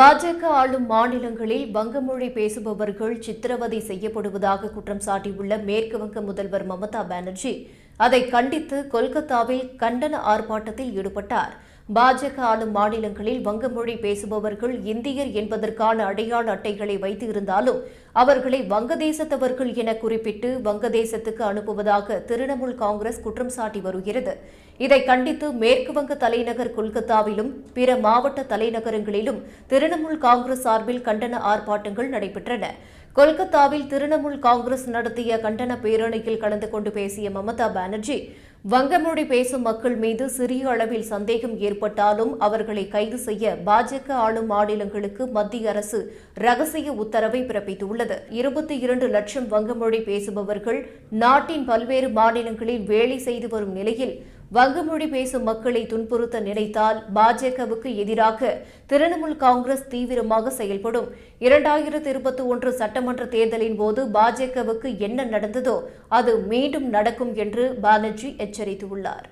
பாஜக ஆளும் மாநிலங்களில் வங்கமொழி பேசுபவர்கள் சித்திரவதை செய்யப்படுவதாக குற்றம் சாட்டியுள்ள மேற்குவங்க முதல்வர் மமதா பானர்ஜி அதை கண்டித்து கொல்கத்தாவில் கண்டன ஆர்ப்பாட்டத்தில் ஈடுபட்டார். பாஜக ஆளும் மாநிலங்களில் வங்கமொழி பேசுபவர்கள் இந்தியர் என்பதற்கான அடையாள அட்டைகளை வைத்து இருந்தாலும் அவர்களை வங்கதேசத்தவர்கள் என குறிப்பிட்டு வங்கதேசத்துக்கு அனுப்புவதாக திரிணாமுல் காங்கிரஸ் குற்றம் சாட்டி வருகிறது. இதை கண்டித்து மேற்குவங்க தலைநகர் கொல்கத்தாவிலும் பிற மாவட்ட தலைநகரங்களிலும் திரிணாமுல் காங்கிரஸ் சார்பில் கண்டன ஆர்ப்பாட்டங்கள் நடைபெற்றன. கொல்கத்தாவில் திரிணாமுல் காங்கிரஸ் நடத்திய கண்டன பேரணியில் கலந்து கொண்டு பேசிய மமதா பானர்ஜி, வங்கமொழி பேசும் மக்கள் மீது சிறிய அளவில் சந்தேகம் ஏற்பட்டாலும் அவர்களை கைது செய்ய பாஜக ஆளும் மாநிலங்களுக்கு மத்திய அரசு ரகசிய உத்தரவை பிறப்பித்துள்ளது. 22 லட்சம் வங்கமொழி பேசுபவர்கள் நாட்டின் பல்வேறு மாநிலங்களில் வேலை செய்து வரும் நிலையில் வங்கமொழி பேசும் மக்களை துன்புறுத்த நினைத்தால் பாஜகவுக்கு எதிராக திரிணாமுல் காங்கிரஸ் தீவிரமாக செயல்படும். 2021 சட்டமன்ற தேர்தலின் போது பாஜகவுக்கு என்ன நடந்ததோ அது மீண்டும் நடக்கும் என்று பானர்ஜி எச்சரித்துள்ளார்.